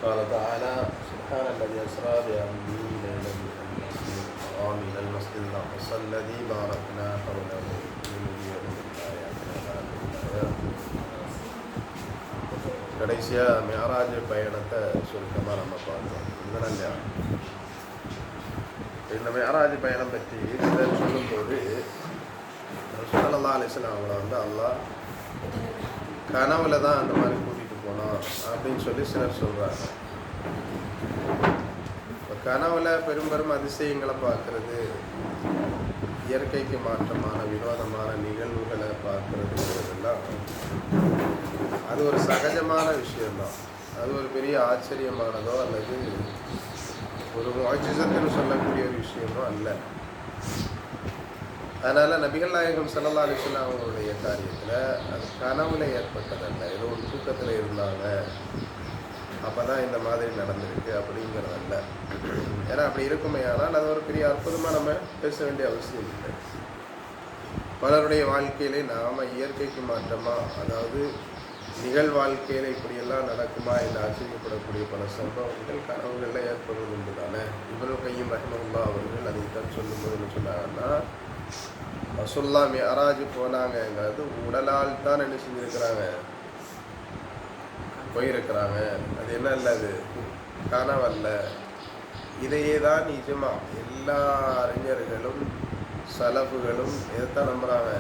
قال تعالى سبحان الذي أسرى بعبده ليلا من المسجد الحرام إلى المسجد الأقصى الذي باركنا حوله لنريه من آياتنا கடைசியாக மேராஜ் பயணத்தை சுருக்கமாக நம்ம பார்த்தோம். இதுதான் இல்லையா? இந்த மேராஜ் பயணம் பற்றி சிலர் சொல்லும்போது ஸல்லல்லாஹு அலைஹி வஸல்லம் அவங்கள அல்லாஹ் கனவுல தான் அந்த மாதிரி கூட்டிகிட்டு போனோம் அப்படின்னு சொல்லி சிலர் சொல்கிறாங்க. இப்போ கனவுல பெரும் அதிசயங்களை பார்க்குறது, இயற்கைக்கு மாற்றமான வினோதமான நிகழ்வுகளை பார்க்குறதுங்கிறதெல்லாம் அது ஒரு சகஜமான விஷயம்தான். அது ஒரு பெரிய ஆச்சரியமானதோ அல்லது ஒரு முஅஜிஸத்துன்னு சொல்லக்கூடிய ஒரு விஷயமோ அல்ல. அதனால் நபிகள் நாயகம் ஸல்லல்லாஹு அலைஹி வஸல்லம் அவங்களுடைய காரியத்தில் அது கனவுல ஏற்பட்டதல்ல, ஏதோ ஒரு தூக்கத்தில் இருந்தாங்க அப்போ தான் இந்த மாதிரி நடந்திருக்கு அப்படிங்கிறதல்ல. ஏன்னா அப்படி இருக்குமே, ஆனால் அது ஒரு பெரிய அற்புதமாக நம்ம பேச வேண்டிய அவசியம் இல்லை. பலருடைய வாழ்க்கையிலே நாம் இயற்கைக்கு மாற்றமாக, அதாவது நிகழ் வாழ்க்கையில் இப்படியெல்லாம் நடக்குமா என்று ஆச்சரியப்படக்கூடிய பல சம்பவங்கள் கனவுகளில் ஏற்படுவது உண்டு தானே. இப்னு கைய்யிம் ரஹ்மத்துல்லாஹி அவர்கள் அதைத்தான் சொல்லும்போது என்ன சொன்னாங்கன்னா, ரசூலுல்லாஹ் மிஅராஜ் போனாங்கங்கிறது உடலால் தான் என்ன செஞ்சுருக்கிறாங்க, போயிருக்கிறாங்க. அது என்ன இல்லை, அது கனவல்ல. இதையே தான் நிஜமா எல்லா அறிஞர்களும் சலஃபுகளும் எதைத்தான் நம்புகிறாங்க,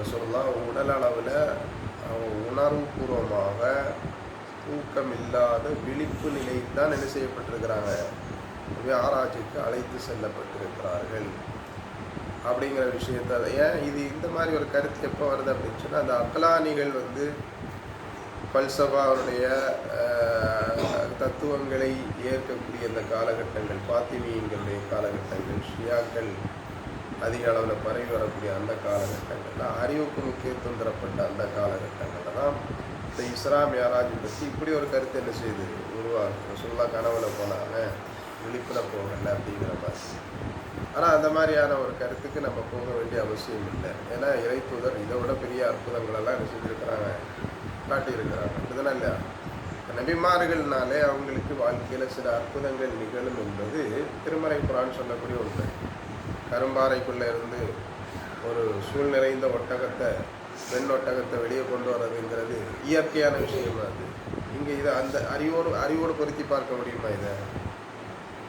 ரசூலுல்லாஹ் உடல் அளவில் அவங்க உணர்வுபூர்வமாக தூக்கம் இல்லாத விழிப்பு நிலையில் தான் என்ன செய்யப்பட்டிருக்கிறாங்க, ஆராய்ச்சிக்கு அழைத்து செல்லப்பட்டிருக்கிறார்கள் அப்படிங்கிற விஷயத்தை. ஏன் இது இந்த மாதிரி ஒரு கருத்து எப்போ வருது அப்படின்னு சொன்னால், அந்த அக்லானிகள் பல்சபாவுடைய தத்துவங்களை ஏற்கக்கூடிய இந்த காலகட்டங்கள், பாத்திமீன்களுடைய காலகட்டங்கள், ஷியாக்கள் அதிக அளவில் பரவி வரக்கூடிய அந்த காலகட்டங்கள்ல, அறிவுக்கு முக்கியத்துவம் தரப்பட்ட அந்த காலகட்டங்களில் தான் இந்த இஸ்ரா மிஅராஜ் பற்றி இப்படி ஒரு கருத்து என்ன செய்யுது, உருவாகும். சொல்லா கனவுல போனாங்க, விழிப்பில் போகலை அப்படிங்கிற மாதிரி. ஆனால் அந்த மாதிரியான ஒரு கருத்துக்கு நம்ம போக வேண்டிய அவசியம் இல்லை. ஏன்னா இறை தூதர் இதை விட பெரிய அற்புதங்களெல்லாம் என்ன செஞ்சுருக்கிறாங்க, காட்டியிருக்கிறாங்க. இதுதானே இல்லையா? நபிமார்கள்னாலே அவங்களுக்கு வாழ்க்கையில் சில அற்புதங்கள் நிகழும் என்பது திருமறை குர்ஆன் சொல்லக்கூடிய ஒன்று. கரும்பாறைக்குள்ளே இருந்து ஒரு சூழ் நிறைந்த ஒட்டகத்தை, பெண் ஒட்டகத்தை வெளியே கொண்டு வர்றதுங்கிறது இயற்கையான விஷயமா? அது இங்கே இதை அந்த அறிவோடு பொருத்தி பார்க்க முடியுமா? இதை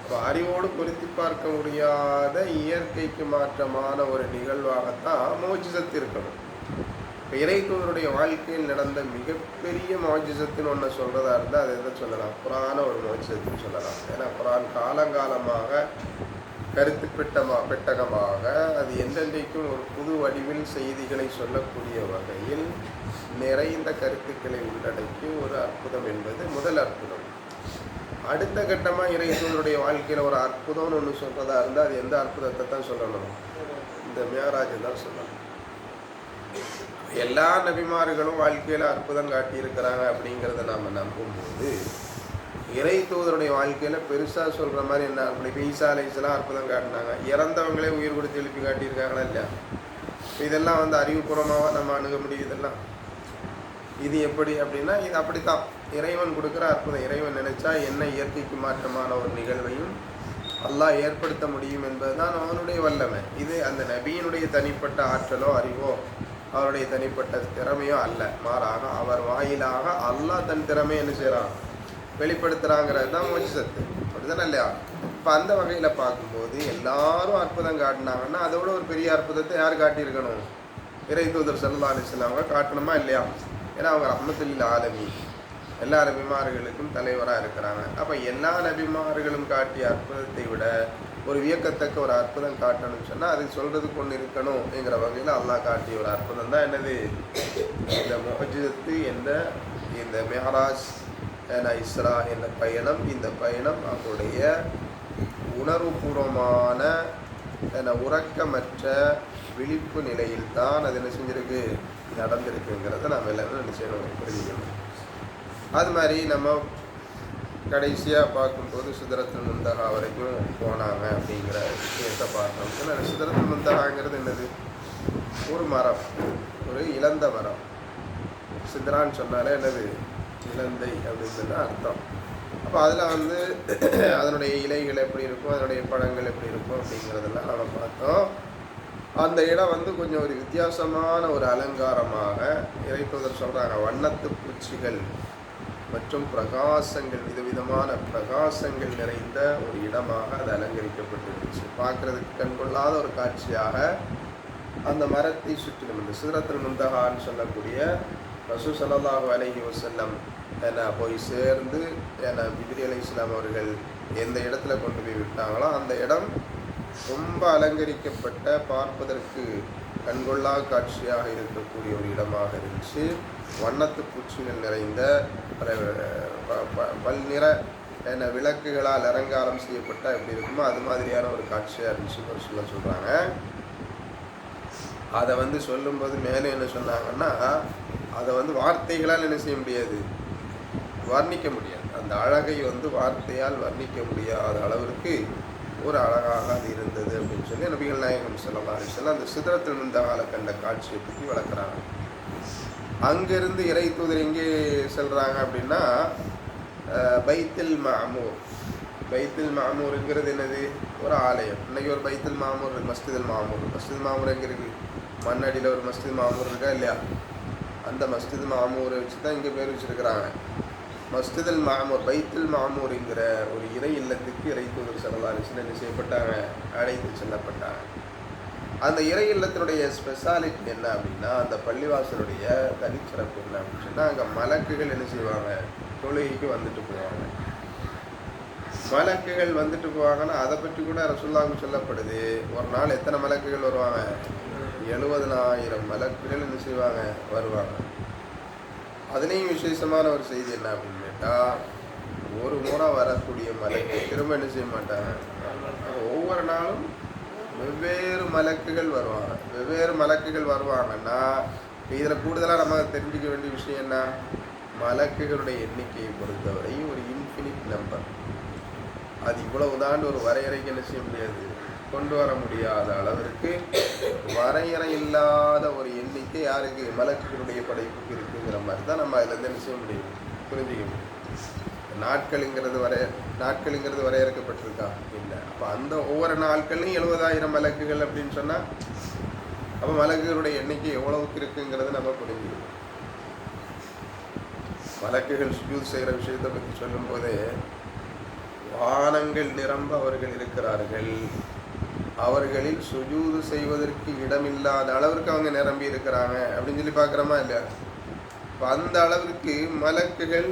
அப்போ அறிவோடு பொருத்தி பார்க்க முடியாத இயற்கைக்கு மாற்றமான ஒரு நிகழ்வாகத்தான் முஅஜிஸத் இருக்கணும். இப்போ இறை தூதருடைய வாழ்க்கையில் நடந்த மிகப்பெரிய முஅஜிஸத்துன்னு ஒன்று சொல்கிறதா இருந்தால் அதை எதை சொல்லலாம், குர்ஆனை ஒரு முஅஜிஸத்துன்னு சொல்லலாம். ஏன்னா குர்ஆன் காலங்காலமாக கருத்து பெட்டகமாக அது எந்தெந்தைக்கும் ஒரு புது வடிவில் செய்திகளை சொல்லக்கூடிய வகையில் நிறைந்த கருத்துக்களை உள்ளடக்கி ஒரு அற்புதம் என்பது முதல் அற்புதம். அடுத்த கட்டமாக இறை தூதருடைய வாழ்க்கையில் ஒரு அற்புதம்னு ஒன்று சொல்கிறதா இருந்தால் அது எந்த அற்புதத்தை தான் சொல்லணும், இந்த மிஅராஜ் தான் சொல்லணும். எல்லா நபிமார்களும் வாழ்க்கையில் அற்புதம் காட்டியிருக்கிறாங்க அப்படிங்கிறத நாம் நம்பும்போது, இறை தூதருடைய வாழ்க்கையில் பெருசாக சொல்கிற மாதிரி என்ன, அப்படி ஈசா அலைஹிஸ்ஸலாம் அற்புதம் காட்டினாங்க, இறந்தவங்களே உயிர் கொடுத்து எழுப்பி காட்டியிருக்காங்களா இல்லையா? இதெல்லாம் அறிவுபூர்வமாக நம்ம அணுக முடியும். இதெல்லாம் இது எப்படி அப்படின்னா, இது அப்படித்தான் இறைவன் கொடுக்குற அற்புதம். இறைவன் நினைச்சா என்ன இயற்கைக்கு மாற்றமான ஒரு நிகழ்வையும் அல்லாஹ் ஏற்படுத்த முடியும் என்பது தான் அவனுடைய வல்லமை. இது அந்த நபியினுடைய தனிப்பட்ட ஆற்றலோ அறிவோ அவருடைய தனிப்பட்ட திறமையோ அல்ல. மாறாக அவர் வாயிலாக அல்லாஹ் தன் திறமையை என்ன செய்கிறான், வெளிப்படுத்துகிறாங்கிறது தான் முஅஜிஸத். அப்படிதானே இல்லையா? இப்போ அந்த வகையில் பார்க்கும்போது எல்லாரும் அற்புதம் காட்டினாங்கன்னா அதோட ஒரு பெரிய அற்புதத்தை யார் காட்டியிருக்கணும், இறை தூதர் ஸல்லல்லாஹு அலைஹி வஸல்லம் அவங்க காட்டணுமா இல்லையா? ஏன்னா அவங்க ரஹ்மத்துல் ஆலமீன், எல்லா நபிமார்களுக்கும் தலைவராக இருக்கிறாங்க. அப்போ எல்லா நபிமார்களும் காட்டிய அற்புதத்தை விட ஒரு வியக்கத்தக்க ஒரு அற்புதம் காட்டணும்னு சொன்னால் அது சொல்கிறதுக்கு ஒன்று இருக்கணும்ங்கிற வகையில் அல்லாஹ் காட்டிய ஒரு அற்புதம் தான் என்னது, இந்த முஅஜிஸத்து என்ற இந்த மிஅராஜ் இஸ்ரா என்ற பயணம். இந்த பயணம் அவருடைய உணர்வுபூர்வமான உறக்கமற்ற விழிப்பு நிலையில் தான் அது என்ன செஞ்சிருக்கு, நடந்திருக்குங்கிறத நாம் எல்லாமே நிச்சயம் புரிஞ்சுக்கணும். அது மாதிரி நம்ம கடைசியாக பார்க்கும்போது சிதறத்துல் முன்தஹா வரைக்கும் போனாங்க அப்படிங்கிற விஷயத்தை பார்த்தோம்னா, சிதறத்துல் முன்தஹாங்கிறது என்னது, ஒரு மரம், ஒரு இழந்த மரம். சித்ரான்னு சொன்னாலே என்னது, இலந்தை அப்படின்னு அர்த்தம். அப்போ அதில் வந்து அதனுடைய இலைகள் எப்படி இருக்கும், அதனுடைய பழங்கள் எப்படி இருக்கும் அப்படிங்கிறதெல்லாம் நம்ம பார்த்தோம். அந்த இடம் வந்து கொஞ்சம் ஒரு வித்தியாசமான ஒரு அலங்காரமாக இறைத்தூதர் சொல்கிறாங்க. வண்ணத்து பூச்சிகள் மற்றும் பிரகாசங்கள், விதவிதமான பிரகாசங்கள் நிறைந்த ஒரு இடமாக அது அலங்கரிக்கப்பட்டிருந்துச்சு. பார்க்குறதுக்கு கண்கொள்ளாத ஒரு காட்சியாக அந்த மரத்தை சுற்றிலும் இந்த சிதறத்துல் முந்தஹான்னு சொல்லக்கூடிய ரசூல் ஸல்லல்லாஹு அலைஹி வஸல்லம் போய் சேர்ந்து ஜிப்ரீல் அலைஹிஸ்ஸலாம் அவர்கள் எந்த இடத்துல கொண்டு போய் விட்டாங்களோ அந்த இடம் ரொம்ப அலங்கரிக்கப்பட்ட, பார்ப்பதற்கு கண்கொள்ளா காட்சியாக இருக்கக்கூடிய ஒரு இடமாக இருந்துச்சு. வண்ணத்து பூச்சிகள் நிறைந்த பல்நிற விளக்குகளால் அலங்காரம் செய்யப்பட்டால் எப்படி இருக்குமோ அது மாதிரியான ஒரு காட்சியாக இருந்துச்சு சொல்கிறாங்க. அதை வந்து சொல்லும்போது மேலே என்ன சொன்னாங்கன்னா, அதை வந்து வார்த்தைகளால் என்ன செய்ய முடியாது, வர்ணிக்க முடியாது. அந்த அழகை வந்து வார்த்தையால் வர்ணிக்க முடியாத அளவிற்கு ஒரு அழகாக அது இருந்தது அப்படின்னு சொல்லி நபிகள் நாயகம் ஸல்லல்லாஹு அலைஹி வஸல்லம் அந்த சிதறத்துல் முந்தஹால கண்ட காட்சியை பற்றி வளர்க்குறாங்க. அங்கிருந்து இறை தூதர் எங்கே செல்கிறாங்க அப்படின்னா பைத்துல் மாமூர். பைத்துல் மாமூருங்கிறது என்னது, ஒரு ஆலயம். இன்றைக்கி ஒரு பைத்துல் மாமூர், மஸ்ஜிதுல் மாமூர். மஸ்ஜித் மாமூர் எங்கே இருக்குது, மண்ணடியில் ஒரு மஸ்ஜித் மாமூர் இருக்கா இல்லையா? அந்த மஸ்ஜித் மாமூரை வச்சு தான் இங்கே பேர் வச்சுருக்கிறாங்க. மஸ்ஜிதுல் மாமூர், பைத்துல் மாமூருங்கிற ஒரு இறை இல்லத்துக்கு இறை தூதர் ஸல்லல்லாஹு அலைஹி வஸல்லம் செய்யப்பட்டாங்க, அழைத்து செல்லப்பட்டாங்க. அந்த இறை இல்லத்தினுடைய ஸ்பெஷாலிட்டி என்ன அப்படின்னா, அந்த பள்ளிவாசலுடைய தனிச்சிறப்பு என்ன அப்படின்னு சொன்னால், அங்கே மலக்குகள் என்ன செய்வாங்க, தொழுகைக்கு வந்துட்டு போவாங்க. மலக்குகள் வந்துட்டு போவாங்கன்னா அதை பற்றி கூட ரசூலுல்லாஹ்வுக்கு சொல்லப்படுது. ஒரு நாள் எத்தனை மலக்குகள் வருவாங்க, 70,000 மலக்குகள் என்ன செய்வாங்க, வருவாங்க. அதுலேயும் விசேஷமான ஒரு செய்தி என்ன அப்படின்னு கேட்டால், ஒரு முறை வரக்கூடிய மலக்கு திரும்ப என்ன செய்ய மாட்டாங்க. ஒவ்வொரு நாளும் வெவ்வேறு மலக்குகள் வருவாங்க. வெவ்வேறு மலக்குகள் வருவாங்கன்னா இதில் கூடுதலாக நம்ம தெரிஞ்சுக்க வேண்டிய விஷயம் என்ன, மலக்குகளுடைய எண்ணிக்கையை பொறுத்தவரை ஒரு இன்ஃபினிட் நம்பர். அது இவ்வளவுதான் ஒரு வரையறைக்கு என்ன செய்ய முடியாது, கொண்டு வர முடியாத அளவிற்கு வரையறை இல்லாத ஒரு எண்ணிக்கை யாருக்கு, மலக்குகளுடைய படைப்புக்கு இருக்குங்கிற மாதிரி தான் நம்ம அதில் என்ன செய்ய முடியும், புரிஞ்சிக்க முடியும். நாட்களுங்கிறது வரையறுக்கப்பட்டிருக்கா இல்லை. அப்போ அந்த ஒவ்வொரு நாட்கள்லையும் 70,000 மலக்குகள் அப்படின்னு சொன்னால் அப்போ மலக்குகளுடைய எண்ணிக்கை எவ்வளவுக்கு இருக்குங்கிறது நம்ம புரிஞ்சுக்கணும். மலக்குகள் சுஜூத் செய்கிற விஷயத்தை பற்றி சொல்லும்போதே, வானங்கள் நிரம்ப அவர்கள் இருக்கிறார்கள், அவர்களில் சுஜூது செய்வதற்கு இடமில்லாத அளவிற்கு அவங்க நிரம்பி இருக்கிறாங்க அப்படின்னு சொல்லி பார்க்குறோமா இல்லையா? இப்போ அந்த அளவிற்கு மலக்குகள்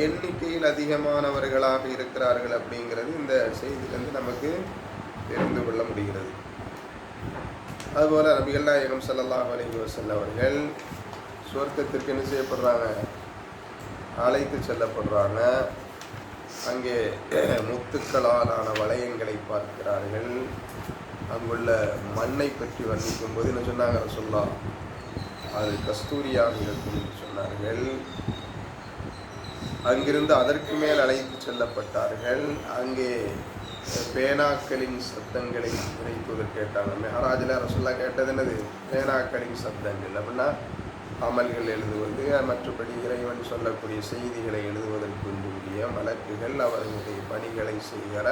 எண்ணிக்கையில் அதிகமானவர்களாக இருக்கிறார்கள் அப்படிங்கிறது இந்த செய்தியிலிருந்து நமக்கு தெரிந்து கொள்ள முடிகிறது. அதுபோல் நபிகள் நாயகம் ஸல்லல்லாஹு அலைஹி வஸல்லம் அவர்கள் சொர்க்கத்திற்கு என்ன செய்யப்படுறாங்க, அழைத்து செல்லப்படுறாங்க. அங்கே முத்துக்களாலான வளையங்களை பார்க்கிறார்கள். அங்குள்ள மண்ணை பற்றி வர்ணிக்கும் போது என்ன சொன்னாங்க ரசூலுல்லாஹ், அது கஸ்தூரியாக இருக்கும் என்று சொன்னார்கள். அங்கிருந்து அதற்கு மேல் அழைத்து செல்லப்பட்டார்கள். அங்கே பேனாக்களின் சத்தங்களை இறைத்தூதர் கேட்டாங்க. மெஹராஜில் ரசூலுல்லாஹ் கேட்டது என்னது, பேனாக்களின் சத்தங்கள் அப்படின்னா அமல்கள் எழுதுவது, மற்றபடி இறைவன் சொல்லக்கூடிய செய்திகளை எழுதுவதற்கு உரிய மலக்குகள் அவர்களுடைய பணிகளை செய்கிற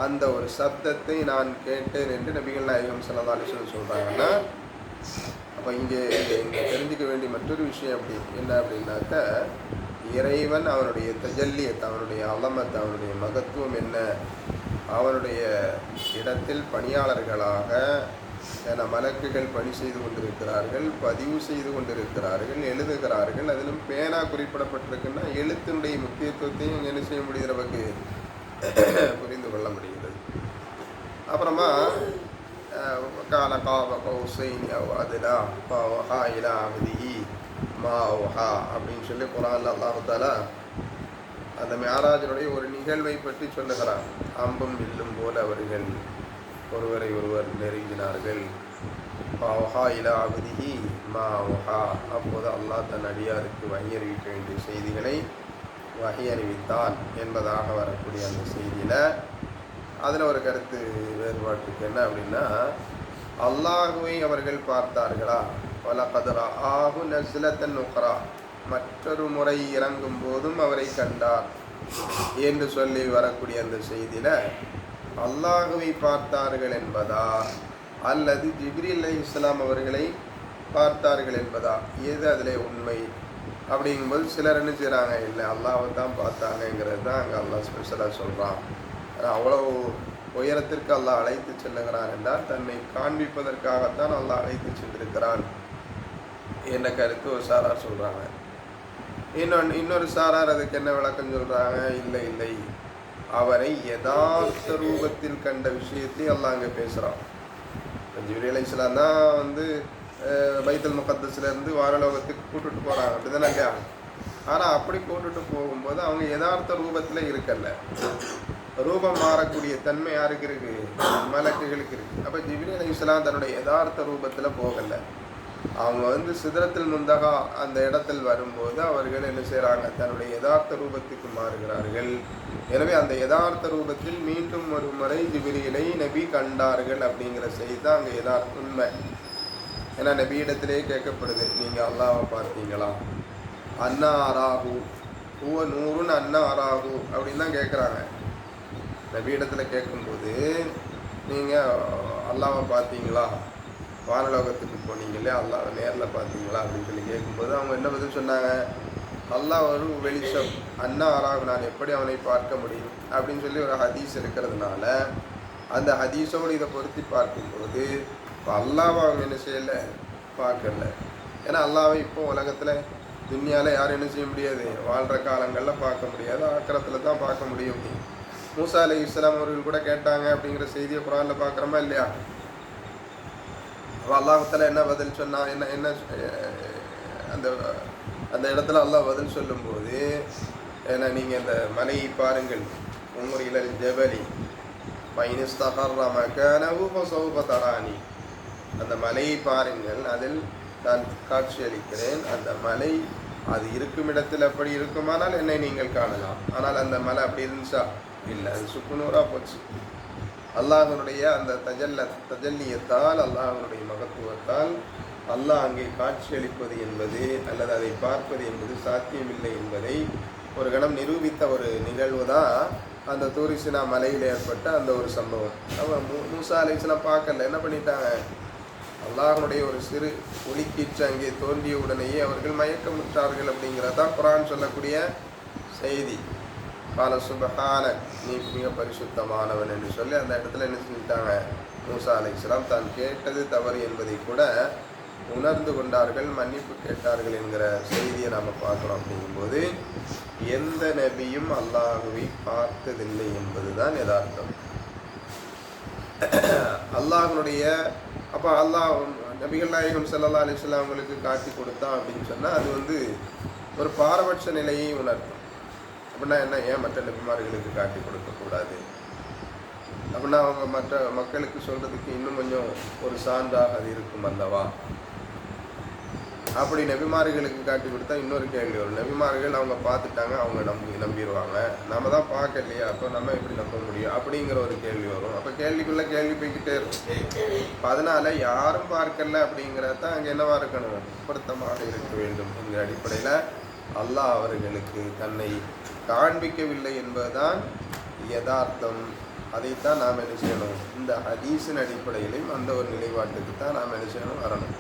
அந்த ஒரு சப்தத்தை நான் கேட்டேன் என்று நபிகள் நாயகம் ஸல்லல்லாஹு அலைஹி வஸல்லம் சொல்கிறாங்கன்னா, அப்போ இங்கே தெரிஞ்சுக்க வேண்டிய மற்றொரு விஷயம் அப்படி என்ன அப்படின்னாக்க, இறைவன் அவனுடைய தஜல்லியத், அவனுடைய அலமத், அவனுடைய மகத்துவம் என்ன, அவனுடைய இடத்தில் பணியாளர்களாக மலக்குகள் பணி செய்து கொண்டிருக்கிறார்கள், பதிவு செய்து கொண்டிருக்கிறார்கள், எழுதுகிறார்கள். அதிலும் பேனா குறிப்பிடப்பட்டிருக்குன்னா எழுத்தினுடைய முக்கியத்துவத்தையும் என்ன செய்ய முடியுது, நமக்கு புரிந்து கொள்ள முடிகிறது. அப்புறமா கால காப கௌசைனி அவ் அத்னா ஃபஅவ்ஹா இலா அப்திஹி மா அவ்ஹா அப்படின்னு சொல்லி குர்ஆன்ல அல்லாஹ் தஆலா அந்த மிஅராஜினுடைய ஒரு நிகழ்வை பற்றி சொல்லுகிறான். அம்பும் வில்லும் போல அவர்கள் ஒருவரை ஒருவர் நெருங்கினார்கள். ஃபஅவ்ஹா இலா அப்திஹி மா அவ்ஹா, அப்போது அல்லாஹ் தன் அடியாருக்கு வஹி அறிவிக்க வேண்டிய செய்திகளை வஹி அறிவித்தான் என்பதாக வரக்கூடிய அந்த செய்தியில் அதில் ஒரு கருத்து வேறுபாட்டுக்கு என்ன அப்படின்னா, அல்லாஹுவை அவர்கள் பார்த்தார்களா, வலகத் ரஆஹு நஸ்லத்தன் உக்ரா, மற்றொரு முறை இறங்கும் போதும் அவரை கண்டார் என்று சொல்லி வரக்கூடிய அந்த செய்தியில் அல்லாஹுவை பார்த்தார்கள் என்பதா அல்லது ஜிப்ரீல் அலைஹிஸ்ஸலாம் அவர்களை பார்த்தார்கள் என்பதா, எது அதில் உண்மை அப்படிங்கும்போது சிலர் என்ன செய்கிறாங்க, இல்லை அல்லாஹை தான் பார்த்தாங்கங்கிறது தான் அங்கே அல்லாஹ் ஸ்பெஷலாக சொல்கிறான். அவ்வளோ உயரத்திற்கு அல்லாஹ் அழைத்து செல்லுகிறான் என்றால் தன்னை காண்பிப்பதற்காகத்தான் அல்லாஹ் அழைத்து சென்றிருக்கிறான் என்ற கருத்து ஒரு சாரார் சொல்கிறாங்க. இன்னொரு சாரார் அதுக்கு என்ன விளக்கம் சொல்கிறாங்க, இல்லை இல்லை அவரை யதார்த்த ரூபத்தில் கண்ட விஷயத்தை அல்லாஹ் அங்கே பேசுகிறான். ஜிப்ரீல் அலைஹிஸ்ஸலாம் தான் பைத்துல் முகத்தஸ்லேருந்து வானலோகத்துக்கு கூட்டுட்டு போகிறாங்க, அப்படி தானே இல்லையா? ஆனால் அப்படி கூட்டுட்டு போகும்போது அவங்க யதார்த்த ரூபத்தில் இருக்கல, ரூபம் மாறக்கூடிய தன்மை யாருக்கு இருக்கு, மலக்குகளுக்கு இருக்கு. அப்போ ஜிப்ரீல் அலைஹிஸ்ஸலாம் தன்னுடைய யதார்த்த ரூபத்தில் போகலை. அவங்க சிதறத்தில் முந்தகா அந்த இடத்தில் வரும்போது அவர்கள் என்ன செய்கிறாங்க, தன்னுடைய யதார்த்த ரூபத்துக்கு மாறுகிறார்கள். எனவே அந்த யதார்த்த ரூபத்தில் மீண்டும் ஒரு முறை ஜிப்ரீலை நபி கண்டார்கள் அப்படிங்கிற செய்தி தான் அங்கே யதார்த்த உண்மை. ஏன்னா நபியிடத்திலே கேட்கப்படுது, நீங்கள் அல்லாஹ்வை பார்த்தீங்களா, அண்ணா அராகு ஹுவ நூறுன்னு அண்ணா அராகு அப்படின்னு தான் கேட்குறாங்க. நபியிடத்தில் கேட்கும்போது நீங்கள் அல்லாஹ்வை பார்த்தீங்களா, வானலோகத்துக்கு போனீங்களே அல்லாஹ்வை நேரில் பார்த்தீங்களா அப்படின்னு சொல்லி கேட்கும்போது அவங்க என்ன பதில் சொன்னாங்க, அல்லாஹ் ஒரு வெளிச்சம், அண்ணா அராகு நான் எப்படி அவனை பார்க்க முடியும் அப்படின்னு சொல்லி ஒரு ஹதீஸ் இருக்கிறதுனால அந்த ஹதீஸோடு இதை பொருத்தி பார்க்கும்போது இப்போ அல்லாஹ்வை அவங்க என்ன செய்யலை, பார்க்கல. ஏன்னா அல்லாஹ்வை இப்போ உலகத்தில் துன்யாவில் யாரும் என்ன செய்ய முடியாது, வாழ்கிற காலங்களில் பார்க்க முடியாது, ஆக்கிரத்தில் தான் பார்க்க முடியும். மூசா அலைஹிஸ்ஸலாம் அவர்கள் கூட கேட்டாங்க அப்படிங்கிற செய்தியை குர்ஆனில் பார்க்குறோமா இல்லையா? அல்லாஹ்வுத்தாலா என்ன பதில் சொன்னா, என்ன என்ன அந்த அந்த இடத்துல அல்லாஹ் பதில் சொல்லும்போது, ஏன்னா நீங்கள் இந்த மலையை பாருங்கள், உம்ரில் ஜபலி மைனிஸ்தகர்ர மகானஹு ஃபஸௌஃப தரானி, அந்த மலையை பாருங்கள், அதில் நான் காட்சியளிக்கிறேன், அந்த மலை அது இருக்கும் இடத்தில் அப்படி இருக்குமானால் என்னை நீங்கள் காணலாம். ஆனால் அந்த மலை அப்படி இருந்துச்சா இல்லை, அது சுக்குநூறாக போச்சு. அல்லாஹ்வுடைய அந்த தஜல்லியத்தால் அல்லாஹ்வுடைய மகத்துவத்தால் அல்லாஹ் அங்கே காட்சியளிப்பது என்பது அல்லது அதை பார்ப்பது என்பது சாத்தியமில்லை என்பதை ஒரு கணம் நிரூபித்த ஒரு நிகழ்வு தான் அந்த தூரிசினா மலையில் ஏற்பட்ட அந்த ஒரு சம்பவம். அவன் மூசா அலைஹிஸ்ஸலாம் பார்க்கல, என்ன பண்ணிட்டாங்க, அல்லாஹ்வுடைய ஒரு சிறு ஒளிக்கீற்று அங்கே தோன்றிய உடனேயே அவர்கள் மயக்கமுற்றார்கள் அப்படிங்கிறதான் குர்ஆன் சொல்லக்கூடிய செய்தி. கால சுப்ஹான, நீ மிக பரிசுத்தமானவன் என்று சொல்லி அந்த இடத்துல என்ன செஞ்சிட்டாங்க, மூசா அலைஹிஸ்ஸலாம் தான் கேட்டது தவறு என்பதை கூட உணர்ந்து கொண்டார்கள், மன்னிப்பு கேட்டார்கள் என்கிற செய்தியை நாம் பார்க்குறோம். அப்படிங்கும்போது எந்த நபியும் அல்லாஹ்வை பார்த்ததில்லை என்பதுதான் யதார்த்தம். அல்லாஹ்வுடைய அப்போ அல்லாஹ் நபிகள் நாயகம் ஸல்லல்லாஹு அலைஹி வஸல்லம் அவங்களுக்கு காட்டி கொடுத்தான் அப்படின்னு சொன்னால் அது ஒரு பாரபட்ச நிலையை உணர்த்தும். அப்படின்னா என்ன, ஏன் மற்ற நபிமார்களுக்கு காட்டி கொடுக்கக்கூடாது அப்படின்னா அவங்க மற்ற மக்களுக்கு சொல்கிறதுக்கு இன்னும் கொஞ்சம் ஒரு சான்றாக அது இருக்கும் அல்லவா? அப்படி நபிமார்களுக்கு காட்டி கொடுத்தா இன்னொரு கேள்வி வரும், நபிமார்கள் அவங்க பார்த்துட்டாங்க, அவங்க நம்பிடுவாங்க, நம்ம தான் பார்க்கலையா, அப்போ நம்ம எப்படி நம்ப முடியும் அப்படிங்கிற ஒரு கேள்வி வரும். அப்போ கேள்விக்குள்ளே கேள்வி போய்கிட்டே இருக்கும். அதனால் யாரும் பார்க்கல அப்படிங்கிறது தான் அங்கே என்னவாக இருக்கணும், பொருத்தமாக இருக்க வேண்டும் என்கிற அடிப்படையில் அல்லாஹ் அவர்களுக்கு தன்னை காண்பிக்கவில்லை என்பதுதான் யதார்த்தம். அதைத்தான் நாம் என்ன செய்யணும், இந்த ஹதீஸின் அடிப்படையிலும் அந்த ஒரு நிலைப்பாட்டுக்கு தான் நாம் என்ன செய்யணும், வரணும்.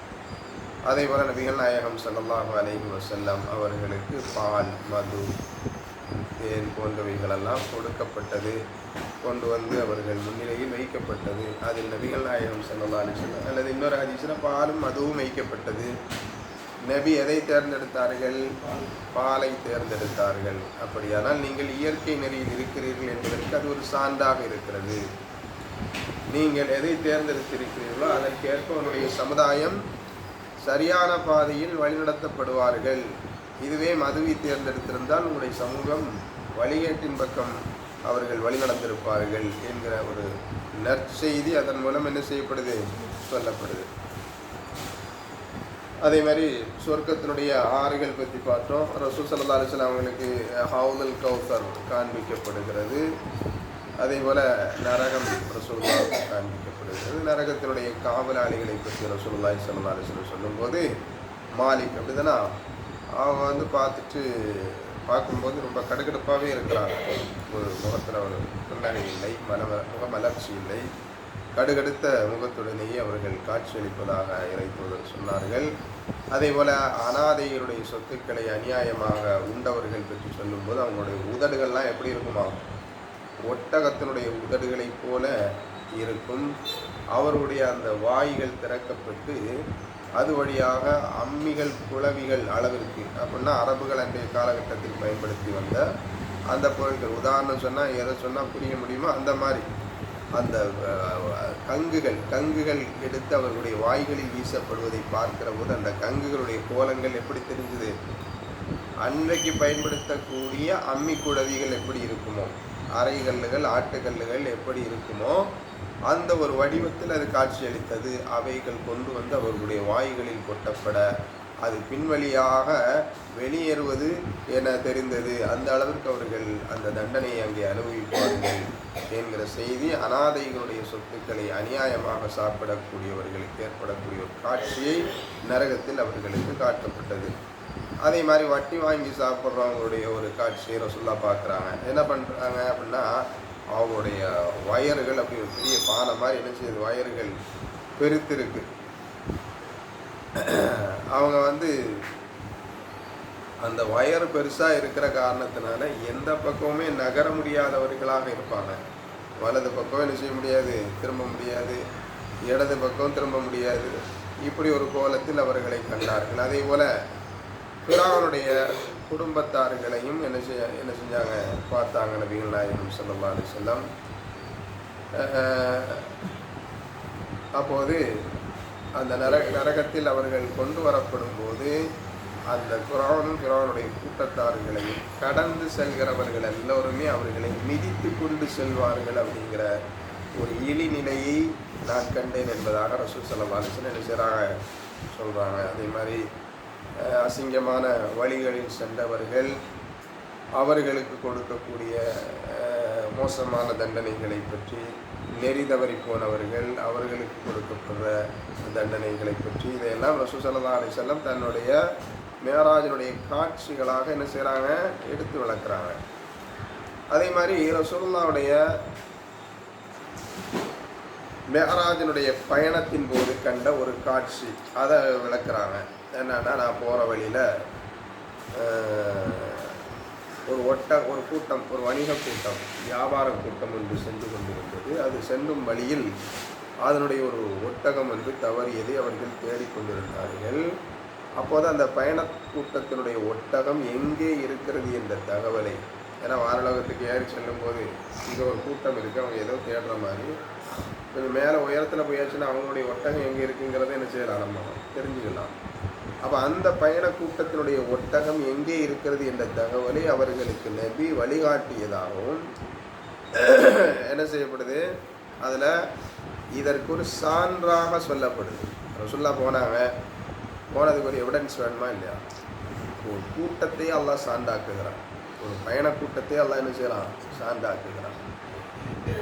அதே போல் நபிகள் நாயகம் ஸல்லல்லாஹு அலைஹி வஸல்லம் அவர்களுக்கு பால், மது, தேன் போன்றவைகளெல்லாம் கொடுக்கப்பட்டது, கொண்டு அவர்கள் முன்னிலையில் வைக்கப்பட்டது. அதில் நபிகள் நாயகம் ஸல்லல்லாஹு அலைஹி வஸல்லம் அல்லது இன்னொரு ஹதீஸில் பாலும் மதுவும் வைக்கப்பட்டது. நபி எதை தேர்ந்தெடுத்தார்கள், பாலை தேர்ந்தெடுத்தார்கள். அப்படியானால் நீங்கள் இயற்கை நெறியில் இருக்கிறீர்கள் என்பதற்கு அது ஒரு சான்றாக இருக்கிறது. நீங்கள் எதை தேர்ந்தெடுத்திருக்கிறீர்களோ அதற்கேற்ப உங்களுடைய சமுதாயம் சரியான பாதையில் வழிநடத்தப்படுவார்கள். இதுவே மதுவை தேர்ந்தெடுத்திருந்தால் உங்களுடைய சமூகம் வழிகேட்டின் பக்கம் அவர்கள் வழிநடத்திருப்பார்கள் என்கிற ஒரு நற்செய்தி அதன் மூலம் என்ன செய்யப்படுது, சொல்லப்படுது. அதே மாதிரி சொர்க்கத்தினுடைய ஆறுகள் பற்றி பார்த்தோம். ரசூல் ஸல்லல்லாஹு அலைஹி வஸல்லம் அவங்களுக்கு ஹவுதுல் கௌசர் காண்பிக்கப்படுகிறது. அதே போல் நரகம் ரசூலுல்லாஹ் காண்பிக்கப்படுகிறது. நரகத்தினுடைய காவலாளிகளை பற்றி ரசூலுல்லாஹி ஸல்லல்லாஹு அலைஹி வஸல்லம் சொல்லும்போது மாலிக் அப்படிதானா அவங்க வந்து பார்க்கும்போது ரொம்ப கடுகடுப்பாகவே இருக்கிறாங்க. ஒரு முகத்தில் ஒரு புன்னகை இல்லை, முகமலர்ச்சி இல்லை, கடுகடுத்த முகத்துடனேயே அவர்கள் காட்சியளிப்பதாக இறைத்தூதர் சொன்னார்கள். அதே போல் அனாதைகளுடைய சொத்துக்களை அநியாயமாக உண்டவர்கள் பற்றி சொல்லும்போது அவங்களுடைய உதடுகள்லாம் எப்படி இருக்குமா, ஒட்டகத்தினுடைய உதடுகளைப் போல இருக்கும். அவருடைய அந்த வாய்கள் திறக்கப்பட்டு அது வழியாக அம்மிகள் குளவிகள் அளவிற்கு, அப்படின்னா அரபுகள் அன்றைய காலகட்டத்தில் பயன்படுத்தி வந்த அந்த பொருட்கள், உதாரணம் சொன்னால் எதை சொன்னால் புரிய முடியுமோ அந்த மாதிரி அந்த கங்குகள் எடுத்து அவர்களுடைய வாய்களில் வீசப்படுவதை பார்க்கிற போது அந்த கங்குகளுடைய கோலங்கள் எப்படி தெரிஞ்சுது, அன்றைக்கு பயன்படுத்தக்கூடிய அம்மி குழவிகள் எப்படி இருக்குமோ, அரைகல்லுகள் ஆட்டுக்கல்லுகள் எப்படி இருக்குமோ அந்த ஒரு வடிவத்தில் அது காட்சியளித்தது. அவைகள் கொண்டு வந்து அவர்களுடைய வாய்களில் கொட்டப்பட அது பின்வழியாக வெளியேறுவது என தெரிந்தது. அந்த அளவிற்கு அவர்கள் அந்த தண்டனையை அங்கே அனுபவிப்பார்கள் என்கிற செய்தி அனாதைகளுடைய சொத்துக்களை அநியாயமாக சாப்பிடக்கூடியவர்களுக்கு ஏற்படக்கூடிய ஒரு காட்சியை நரகத்தில் அவர்களுக்கு காட்டப்பட்டது. அதே மாதிரி வட்டி வாங்கி சாப்பிட்றவங்களுடைய ஒரு காட்சியை ரசூலுல்லாஹ் பார்க்குறாங்க. என்ன பண்ணுறாங்க அப்படின்னா, அவங்களுடைய வயர்கள் அப்படி ஒரு பெரிய பானை மாதிரி என்ன செய்யுது, வயர்கள் பெருத்திருக்கு. அவங்க வந்து அந்த வயர் பெருசாக இருக்கிற காரணத்தினால எந்த பக்கமுமே நகர முடியாதவர்களாக இருப்பாங்க. வலது பக்கம் என்ன செய்ய முடியாது, திரும்ப முடியாது, இடது பக்கம் திரும்ப முடியாது. இப்படி ஒரு கோலத்தில் அவர்களை கண்டார்கள். அதே போல் ஃபிரௌனுடைய குடும்பத்தார்களையும் என்ன செஞ்சாங்க பார்த்தாங்க நபிகள் நாயகம் ஸல்லல்லாஹு அலைஹி வஸல்லம். அப்போது அந்த நரகத்தில் அவர்கள் கொண்டு வரப்படும் போது அந்த ஃபிரௌனுடைய கூட்டத்தார்களையும் கடந்து செல்கிறவர்கள் எல்லோருமே அவர்களை மிதித்து கொண்டு செல்வார்கள் அப்படிங்கிற ஒரு இழிநிலையை நான் கண்டேன் என்பதாக ரசூல் ஸல்லல்லாஹு அலைஹி வஸல்லம் என்ன செய்கிறாங்க சொல்கிறாங்க. அதே மாதிரி அசிங்கமான வழிகளில் சென்றவர்கள் அவர்களுக்கு கொடுக்கக்கூடிய மோசமான தண்டனைகளை பற்றி, நெறி தவறி போனவர்கள் அவர்களுக்கு கொடுக்கப்படுற தண்டனைகளை பற்றி இதையெல்லாம் ரசூல் ஸல்லல்லாஹு அலைஹி வஸல்லம் தன்னுடைய மேராஜினுடைய காட்சிகளாக என்ன செய்கிறாங்க, எடுத்து விளக்குறாங்க. அதே மாதிரி ரசூலுல்லாஹ்வுடைய மேராஜினுடைய பயணத்தின் போது கண்ட ஒரு காட்சி அதை விளக்குறாங்க. என்னன்னா, நான் போகிற வழியில் ஒரு கூட்டம், ஒரு வணிக கூட்டம், வியாபார கூட்டம் ஒன்று சென்று கொண்டிருந்தது. அது செல்லும் வழியில் அதனுடைய ஒரு ஒட்டகம் வந்து தவறியதை அவர்கள் தேடிக்கொண்டிருந்தார்கள். அப்போது அந்த பயண கூட்டத்தினுடைய ஒட்டகம் எங்கே இருக்கிறது என்ற தகவலை, ஏன்னா வானலோகத்துக்கு ஏறி செல்லும்போது இங்கே ஒரு கூட்டம் இருக்குது, அவங்க ஏதோ தேடுற மாதிரி, கொஞ்சம் மேலே உயரத்தில் போயாச்சுன்னா அவங்களுடைய ஒட்டகம் எங்கே இருக்குங்கிறத என்ன செய்யலாம், நம்ம தெரிஞ்சுக்கலாம். அப்போ அந்த பயண கூட்டத்தினுடைய ஒட்டகம் எங்கே இருக்கிறது என்ற தகவலை அவர்களுக்கு நபி வழிகாட்டியதாகவும் என்ன செய்யப்படுது, அதில் இதற்கு ஒரு சான்றாக சொல்லப்படுது. ரசூலுல்லாஹ் போனதுக்கு ஒரு எவிடன்ஸ் வேணுமா இல்லையா? ஒரு கூட்டத்தை அல்லாஹ் சான்றாக்குகிறான், ஒரு பயண கூட்டத்தை அல்லாஹ் என்ன செய்யலாம், சான்றாக்குகிறான்.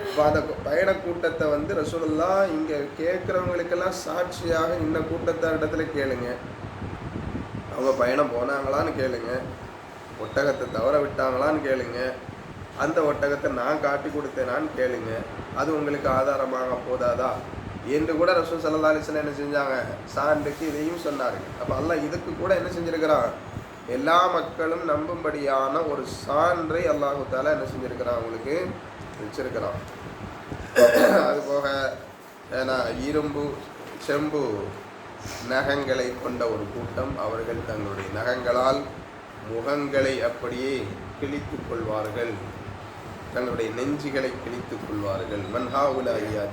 இப்போ அந்த பயண கூட்டத்தை வந்து ரசூலுல்லாஹ் இங்கே கேட்குறவங்களுக்கெல்லாம் சாட்சியாக இந்த கூட்டத்தாரிடத்துல கேளுங்க, அவங்க பயணம் போனாங்களான்னு கேளுங்க, ஒட்டகத்தை தவற விட்டாங்களான்னு கேளுங்க, அந்த ஒட்டகத்தை நான் காட்டி கொடுத்தேனான்னு கேளுங்க, அது உங்களுக்கு ஆதாரமாக போதாதா என்று கூட ரசூல் ஸல்லல்லாஹு அலைஹி வஸல்லம் என்ன செஞ்சாங்க, சான்றுக்கு இதையும் சொன்னார்கள். அப்போ அல்லாஹ் இதுக்கு கூட என்ன செஞ்சிருக்கிறான், எல்லா மக்களும் நம்பும்படியான ஒரு சான்றை அல்லாஹு தஆலா என்ன செஞ்சிருக்கிறான், அவங்களுக்கு வச்சிருக்கிறான். அதுபோக ஏன்னா இரும்பு செம்பு நகங்களை கொண்ட ஒரு கூட்டம், அவர்கள் தங்களுடைய நகங்களால் முகங்களை அப்படியே கிழித்துக் கொள்வார்கள், தங்களுடைய நெஞ்சுகளை கிழித்துக் கொள்வார்கள். மன்ஹாவுலா யா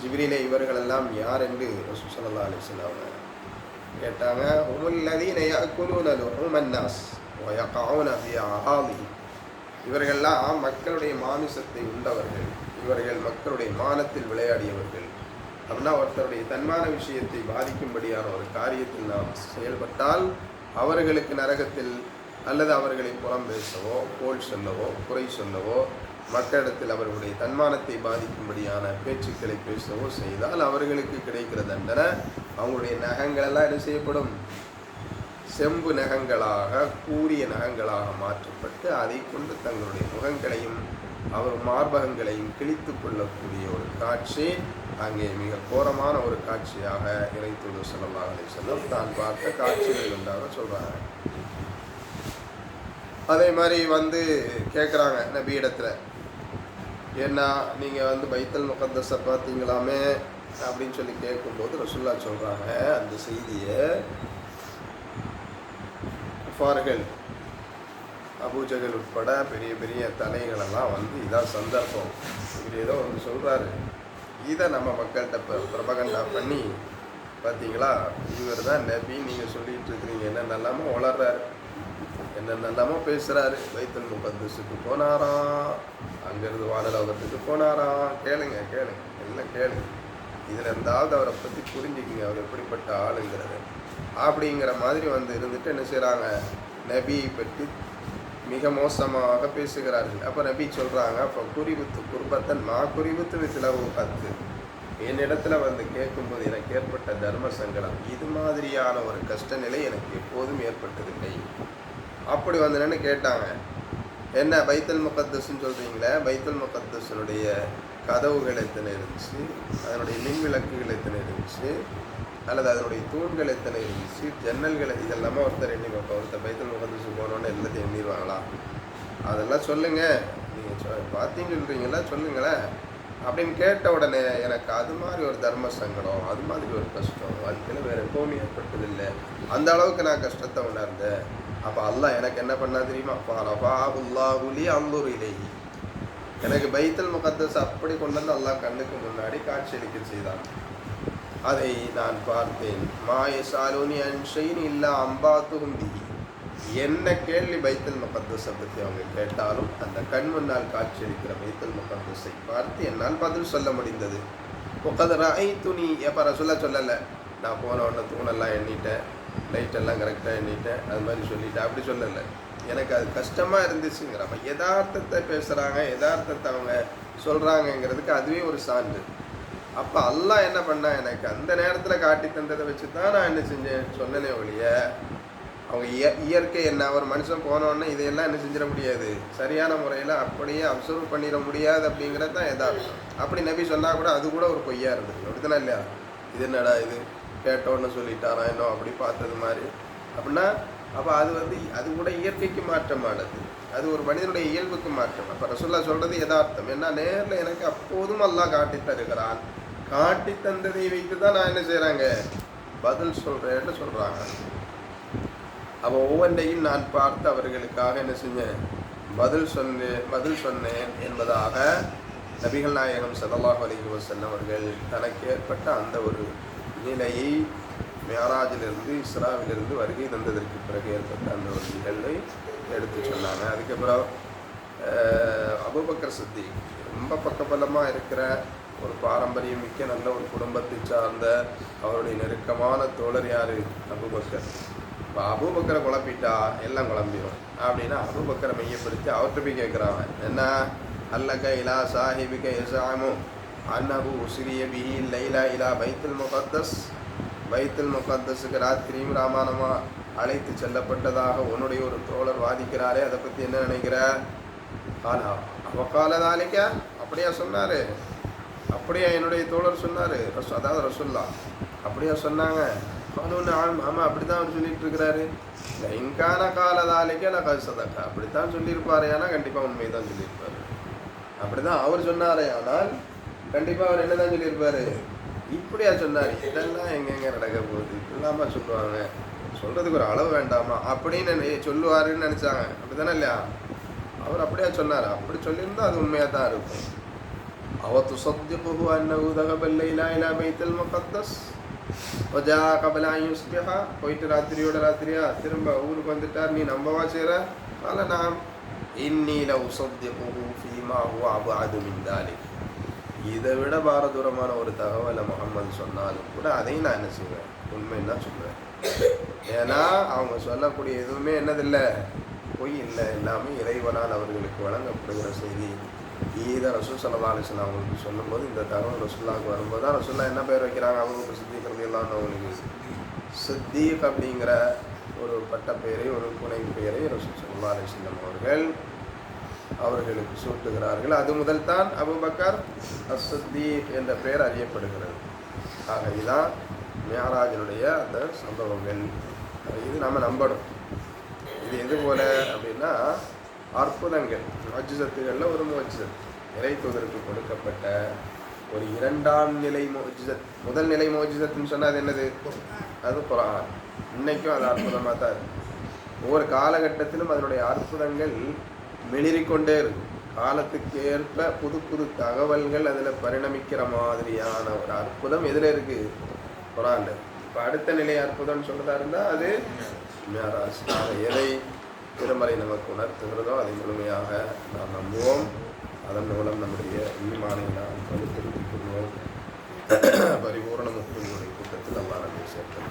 ஜிப்ரீலே, இவர்களெல்லாம் யார் என்று ரசூல் ஸல்லல்லாஹு அலைஹி வஸல்லம் கேட்டாங்க. ஹுமுல்லதீன யஅகுலூன லுஹூமன் நாஸ் வ யகஊன ஃபீ அஹாலிஹி, இவர்கள்லாம் மக்களுடைய மாமிசத்தை உண்டவர்கள், இவர்கள் மக்களுடைய மானத்தில் விளையாடியவர்கள். அப்படின்னா ஒருத்தருடைய தன்மான விஷயத்தை பாதிக்கும்படியான ஒரு காரியத்தில் நாம் செயல்பட்டால் அவர்களுக்கு நரகத்தில் அல்லது அவர்களை புறம் பேசவோ, கோல் சொல்லவோ, குறை சொல்லவோ, மக்களிடத்தில் அவர்களுடைய தன்மானத்தை பாதிக்கும்படியான பேச்சுக்களை பேசவோ செய்தால் அவர்களுக்கு கிடைக்கிற தண்டனை அவங்களுடைய நகங்களெல்லாம் என்ன செய்யப்படும், செம்பு நகங்களாக கூரிய நகங்களாக மாற்றப்பட்டு அதை கொண்டு தங்களுடைய முகங்களையும் அவர் மார்பகங்களையும் கிழித்து கொள்ளக்கூடிய ஒரு காட்சி அங்கே மிக கோரமான ஒரு காட்சியாக இறைத்தூதர் ஸல்லல்லாஹு அலைஹி வஸல்லம் தான் பார்த்த காட்சிகள் என்றாக சொல்கிறாங்க. அதே மாதிரி கேட்குறாங்க நபி இடத்துல, ஏன்னா நீங்கள் பைத்துல் முகத்தஸை பார்த்தீங்களாமே அப்படின்னு சொல்லி கேட்கும்போது ரசூலுல்லாஹ் சொல்கிறாங்க, அந்த செய்தியை குஃபார்கள் அபூஜகல் உட்பட பெரிய பெரிய தலைகளெல்லாம் இதான் சந்தர்ப்பம், இப்படி ஏதோ சொல்கிறாரு, இதை நம்ம மக்கள்கிட்ட பிரபகண்டா பண்ணி பார்த்தீங்களா இவர் தான் நபி நீங்கள் சொல்லிகிட்டு இருக்கிறீங்க, என்னென்னலாமோ வளர்றாரு, என்னென்னலாமோ பேசுகிறாரு, பைத்துல் முகத்தஸுக்கு போனாராம், அங்கேருந்து வானலோகத்துக்கு போனாராம், கேளுங்க எல்லாம் கேளுங்க, இதில் இருந்தாவது அவரை பற்றி புரிஞ்சுக்கிங்க, அவர் எப்படிப்பட்ட ஆளுங்கிறது அப்படிங்கிற மாதிரி இருந்துட்டு என்ன செய்கிறாங்க, நபியை பற்றி மிக மோசமாக பேசுகிறார்கள். அப்போ நபி சொல்கிறாங்க, அப்போ குறிவித்து குர்பத்தன் குறிவித்து விசிலவு கத்து, என்னிடத்துல கேட்கும்போது எனக்கு ஏற்பட்ட தர்ம சங்கடம் இது மாதிரியான ஒரு கஷ்ட நிலை எனக்கு எப்போதும் ஏற்பட்டதில்லை. அப்படி நின்று கேட்டாங்க, என்ன பைத்துல் முகத்தஸ்ன்னு சொல்கிறீங்களே, பைத்துல் முகத்தஸினுடைய கதவுகள் எத்தனை இருந்துச்சு, அதனுடைய மின் விளக்குகள் எத்தனை இருந்துச்சு, அல்லது அதனுடைய தூண்கள் எத்தனை இருந்துச்சு, ஜன்னல்கள் இதெல்லாமே ஒருத்தர் எண்ணி பார்ப்போம். ஒருத்தர் பைத்துல் முகத்தஸ் போனோன்னு எல்லாத்தையும் எண்ணிடுவாங்களா, அதெல்லாம் சொல்லுங்கள், நீங்கள் பார்த்தீங்கன்னு சொல்கிறீங்களா சொல்லுங்களேன் அப்படின்னு கேட்ட உடனே எனக்கு அது மாதிரி ஒரு தர்ம சங்கடம், அது மாதிரி ஒரு கஷ்டம் வாழ்க்கையில் வேறு எப்போவுமே ஏற்பட்டதில்லை, அந்த அளவுக்கு நான் கஷ்டத்தை உணர்ந்தேன். அப்போ அல்லாஹ் எனக்கு என்ன பண்ணா தெரியுமா, ரஃபஅல்லாஹுலி அன்துர் இலைஹி, எனக்கு பைத்துல் முகத்தஸ் அப்படி கொண்டு அல்லாஹ் கண்ணுக்கு முன்னாடி காட்சியளிக்க செய்தான், அதை நான் பார்த்தேன். மாயசாலுனி அன்ஷைன் இல்லா அம்பாத்துகும் பிஹி, என்ன கேள்வி பைத்துல் முகத்தஸை பற்றி அவங்க கேட்டாலும் அந்த கண் முன்னால் காட்சியளிக்கிற பைத்துல் முகத்தஸை பார்த்து என்னால் பதில் சொல்ல முடிந்தது. உக்கது ரஐத்துனி, எப்போ ரசூலுல்லாஹ் சொல்லலை, நான் போன உடனே தூணெல்லாம் எண்ணிட்டேன், லைட்டெல்லாம் கரெக்டாக எண்ணிட்டேன், அது மாதிரி சொல்லிட்டேன், அப்படி சொல்லலை, எனக்கு அது கஷ்டமாக இருந்துச்சுங்கிறப்ப யதார்த்தத்தை பேசுகிறாங்க, யதார்த்தத்தை அவங்க சொல்கிறாங்கங்கிறதுக்கு அதுவே ஒரு சான்று. அப்போ அல்லாஹ் என்ன பண்ணா, எனக்கு அந்த நேரத்தில் காட்டி தந்ததை வச்சு தான் நான் என்ன செஞ்சேன் சொன்னனே ஒழிய, அவங்க இயற்கை என்ன, ஒரு மனுஷன் போனோடனே இதையெல்லாம் என்ன செஞ்சிட முடியாது, சரியான முறையில் அப்படியே அப்சர்வ் பண்ணிட முடியாது அப்படிங்கிறது தான் யதார்த்தம். அப்படி நபி சொன்னால் கூட அது கூட ஒரு பொய்யா இருந்தது, அப்படித்தானே இல்லையா, இது என்னடா இது கேட்டோன்னு சொல்லிட்டாரா இன்னும் அப்படி பார்த்தது மாதிரி அப்படின்னா, அப்போ அது கூட இயற்கைக்கு மாற்றமானது, அது ஒரு மனிதனுடைய இயல்புக்கு மாற்றம். அப்போ ரசூலுல்லாஹ் சொல்கிறது யதார்த்தம். ஏன்னா நேரில் எனக்கு அப்போதும் அல்லாஹ் காட்டி தருகிறான், காட்டி தந்ததை வைத்து தான் நான் என்ன செய்கிறாங்க பதில் சொல்கிறேன்னு சொல்கிறாங்க. அப்போ ஒவ்வொன்றையும் நான் பார்த்து அவர்களுக்காக என்ன செஞ்சேன் பதில் சொன்னேன் என்பதாக நபிகள் நாயகம் ஸல்லல்லாஹு அலைஹி வஸல்லம் அவர்கள் தனக்கு ஏற்பட்ட அந்த ஒரு நிலையை மிஅராஜிலிருந்து இஸ்ராவிலிருந்து வருகை தந்ததற்கு பிறகு ஏற்பட்ட அந்த ஒரு நிகழ்வை எடுத்து சொன்னாங்க. அதுக்கப்புறம் அபூபக்கர் சித்திக் ரொம்ப பக்கபலமாக இருக்கிற ஒரு பாரம்பரியம் மிக்க நல்ல ஒரு குடும்பத்தை சார்ந்த அவருடைய நெருக்கமான தோழர் யார், அபூபக்கர். இப்போ அபூபக்கரை குழப்பிட்டா எல்லாம் குழம்பிடும் அப்படின்னா அபூபக்கரை மையப்படுத்தி அவர்கிட்ட போய் கேட்குறாங்க, என்ன அல்லக இலா சாஹிபிக யஸாமு அன்னஹு உஸ்ரிய பிஹி லைலா இலா பைத்துல் முகத்தஸ், பைத்துல் முகத்தஸுக்கு ராத்திரியும் ராமானமா அழைத்து செல்லப்பட்டதாக உன்னுடைய ஒரு தோழர் வாதிக்கிறாரே, அதை பற்றி என்ன நினைக்கிற? ஆனா அவக்காலதாலிக்க அப்படியா சொன்னார், அப்படியா என்னுடைய தோழர் சொன்னார், அதாவது ரசூலுல்லாஹ் அப்படியா சொன்னாங்க? ஆமாம் அப்படி தான் அவர் சொல்லிட்டு இருக்கிறாரு. இங்கான காலதாலிக்க நான் கசதக்கா அப்படித்தான் சொல்லியிருப்பாரு, ஆனால் கண்டிப்பாக உண்மையை தான் சொல்லியிருப்பாரு. அப்படி தான் அவர் சொன்னாரே, ஆனால் கண்டிப்பாக அவர் என்ன தான் சொல்லியிருப்பாரு, இப்படியா சொன்னார். இதெல்லாம் எங்கெங்கே நடக்க போகுது, இப்படிலாமா சொல்லுவாங்க, சொல்கிறதுக்கு ஒரு அளவு வேண்டாமா அப்படின்னு சொல்லுவாருன்னு நினச்சாங்க. அப்படி தானே இல்லையா, அவர் அப்படியா சொன்னார், அப்படி சொல்லியிருந்தால் அது உண்மையாக தான் இருக்கும். அவத்து சொத்திகுஹு அன்னஹு தஹப லைலா இலா பைத்துல் முகத்தஸ் வஜா கபல அன் யுஸ்பிஹா, போயிட்டு ராத்திரியோட ராத்திரியா திரும்ப ஊருக்கு வந்துட்டார், நீ நம்பவா செய்கிற? அல்ல நாம் இன்னி லவ் சொத்திகுஹு ஃபீமா ஹுவ அப்அது மின் தாலிக், இதை விட பாரதூரமான ஒரு தகவலை முகம்மது சொன்னாலும் கூட அதையும் நான் என்ன செய்வேன், உண்மைன்னு தான் சொல்லுவேன். ஏன்னா அவங்க சொல்லக்கூடிய எதுவுமே என்னதில்லை, பொய் இல்லை, எல்லாமே இறைவனால் அவர்களுக்கு வழங்கப்படுகிற செய்தி. இதை ரசூல் ஸல்லல்லாஹு அலைஹி வஸல்லம் அவங்களுக்கு சொல்லும்போது இந்த தகவல் ரசூலுல்லாஹ்க்கு வரும்போது தான் ரசூலுல்லாஹ் என்ன பேர் வைக்கிறாங்க, அபூபக்கர் சித்திக் ரலியல்லாஹு அன்ஹு அவங்களுக்கு சித்திக் அப்படிங்கிற ஒரு பட்டப்பெயரை, ஒரு புனை பெயரை ரசூல் ஸல்லல்லாஹு அலைஹி வஸல்லம் அவர்களுக்கு சூட்டுகிறார்கள். அது முதல் தான் அபூபக்கர் அஸ்-சித்தீக் என்ற பெயர் அறியப்படுகிறது. ஆக இதுதான் மிஅராஜினுடைய அந்த சம்பவங்கள். இது நம்ம நம்பணும். இது எது போல அப்படின்னா அற்புதங்கள், முஅஜிசத்துகளில் ஒரு முஅஜிசத், இறை தூதருக்கு கொடுக்கப்பட்ட ஒரு இரண்டாம் நிலை முஅஜிசத். முதல் நிலை முஅஜிசத்துன்னு சொன்னால் அது என்னது? அது குர்ஆன். இன்னைக்கும் அது அற்புதமாக தான் இருக்குது. ஒவ்வொரு காலகட்டத்திலும் அதனுடைய அற்புதங்கள் மெளிரிக்கொண்டே இருக்கும். காலத்துக்கு ஏற்ப புது புது தகவல்கள் அதில் பரிணமிக்கிற மாதிரியான ஒரு அற்புதம் எதில் இருக்குது? குர்ஆன்ல. இப்போ அடுத்த நிலை அற்புதம்னு சொல்கிறதா இருந்தால் அது மிஅராஜ். எதை திருமறை நமக்கு உணர்த்துகிறதோ அதை முழுமையாக நாம் நம்புவோம். அதன் மூலம் நம்முடைய ஈமானை நாம் வலுப்படுத்திக் கொள்வோம். பரிபூர்ண முஸ்லிம்களுடைய கூட்டத்தில் அல்லாஹ் நம்மை சேர்க்க